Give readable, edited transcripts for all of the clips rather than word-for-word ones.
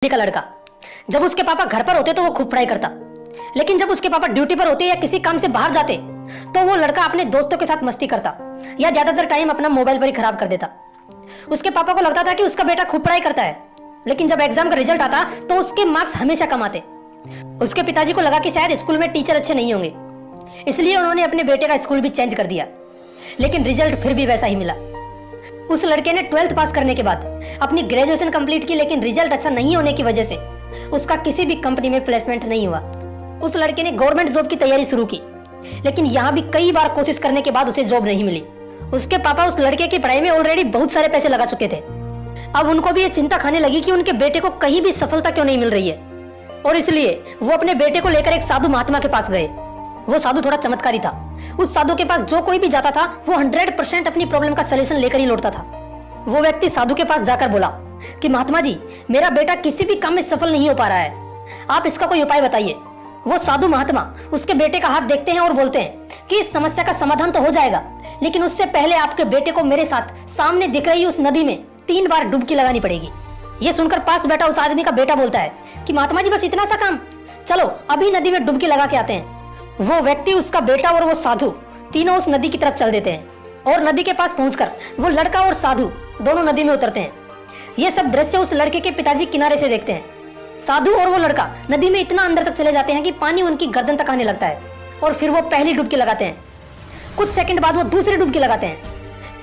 का लड़का जब उसके पापा घर पर होते तो वो खूब पढ़ाई करता, लेकिन जब उसके पापा ड्यूटी पर होते या किसी काम से बाहर जाते तो वो लड़का अपने दोस्तों के साथ मस्ती करता या ज्यादातर टाइम अपना मोबाइल पर ही खराब कर देता। उसके पापा को लगता था कि उसका बेटा खूब पढ़ाई करता है, लेकिन जब एग्जाम का रिजल्ट आता तो उसके मार्क्स हमेशा कम आते। उसके पिताजी को लगा कि शायद स्कूल में टीचर अच्छे नहीं होंगे, इसलिए उन्होंने अपने बेटे का स्कूल भी चेंज कर दिया, लेकिन रिजल्ट फिर भी वैसा ही मिला। उस लड़के ने 12th पास करने के बाद अपनी ग्रेजुएशन कंप्लीट की, लेकिन रिजल्ट अच्छा नहीं होने की वजह से उसका किसी भी कंपनी में प्लेसमेंट नहीं हुआ। उस लड़के ने गवर्नमेंट जॉब की तैयारी शुरू की, लेकिन यहाँ भी कई बार कोशिश करने के बाद उसे जॉब नहीं मिली। उसके पापा उस लड़के की पढ़ाई में ऑलरेडी बहुत सारे पैसे लगा चुके थे। अब उनको भी ये चिंता खाने लगी कि उनके बेटे को कहीं भी सफलता क्यों नहीं मिल रही है, और इसलिए वो अपने बेटे को लेकर एक साधु महात्मा के पास गए। वो साधु थोड़ा चमत्कारी था। उस साधु के पास जो कोई भी जाता था वो 100% अपनी प्रॉब्लम का सलूशन लेकर ही लौटता था। वो व्यक्ति साधु के पास जाकर बोला कि महात्मा जी, मेरा बेटा किसी भी काम में सफल नहीं हो पा रहा है, आप इसका कोई उपाय बताइए। वो साधु महात्मा उसके बेटे का हाथ देखते हैं और बोलते हैं कि इस समस्या का समाधान तो हो जाएगा, लेकिन उससे पहले आपके बेटे को मेरे साथ सामने दिख रही उस नदी में 3 बार डुबकी लगानी पड़ेगी। ये सुनकर पास बैठा उस आदमी का बेटा बोलता है कि महात्मा जी, बस इतना सा काम, चलो अभी नदी में डुबकी लगा के आते हैं। वो व्यक्ति, उसका बेटा और वो साधु तीनों उस नदी की तरफ चल देते हैं, और नदी के पास पहुंचकर वो लड़का और साधु दोनों नदी में उतरते हैं। ये सब दृश्य उस लड़के के पिताजी किनारे से देखते हैं। साधु और वो लड़का नदी में इतना अंदर तक चले जाते हैं कि पानी उनकी गर्दन तक आने लगता है, और फिर वो पहली डुबकी लगाते हैं। कुछ सेकंड बाद वो दूसरी डुबकी लगाते हैं,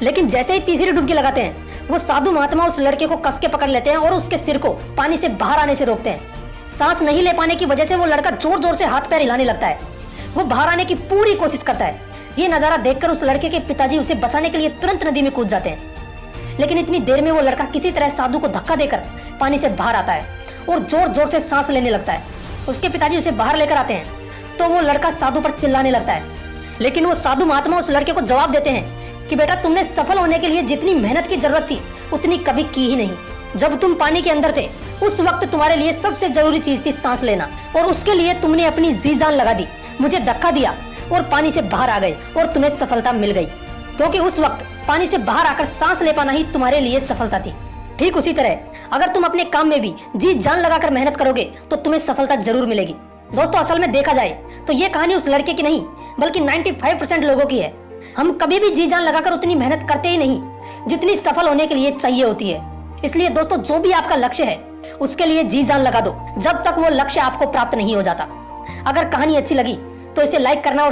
लेकिन जैसे ही तीसरी डुबकी लगाते हैं वो साधु महात्मा उस लड़के को कस के पकड़ लेते हैं और उसके सिर को पानी से बाहर आने से रोकते हैं। सांस नहीं ले पाने की वजह से वो लड़का जोर जोर से हाथ पैर हिलाने लगता है। वो बाहर आने की पूरी कोशिश करता है। ये नजारा देखकर उस लड़के के पिताजी उसे बचाने के लिए तुरंत नदी में कूद जाते हैं, लेकिन इतनी देर में वो लड़का किसी तरह साधु को धक्का देकर पानी से बाहर आता है और जोर जोर से सांस लेने लगता है। उसके पिताजी उसे बाहर लेकर आते हैं तो वो लड़का साधु पर चिल्लाने लगता है, लेकिन वो साधु महात्मा उस लड़के को जवाब देते हैं कि बेटा, तुमने सफल होने के लिए जितनी मेहनत की जरूरत थी उतनी कभी की ही नहीं। जब तुम पानी के अंदर थे उस वक्त तुम्हारे लिए सबसे जरूरी चीज थी सांस लेना, और उसके लिए तुमने अपनी जी जान लगा दी, मुझे धक्का दिया और पानी से बाहर आ गए, और तुम्हें सफलता मिल गई, क्योंकि उस वक्त पानी से बाहर आकर सांस ले पाना ही तुम्हारे लिए सफलता थी। ठीक उसी तरह अगर तुम अपने काम में भी जी जान लगाकर मेहनत करोगे तो तुम्हें सफलता जरूर मिलेगी। दोस्तों, असल में देखा जाए तो ये कहानी उस लड़के की नहीं बल्कि 95% लोगों की है। हम कभी भी जी जान लगाकर उतनी मेहनत करते ही नहीं जितनी सफल होने के लिए चाहिए होती है। इसलिए दोस्तों, जो भी आपका लक्ष्य है उसके लिए जी जान लगा दो जब तक वो लक्ष्य आपको प्राप्त नहीं हो जाता। अगर कहानी अच्छी लगी तो इसे लाइक करना और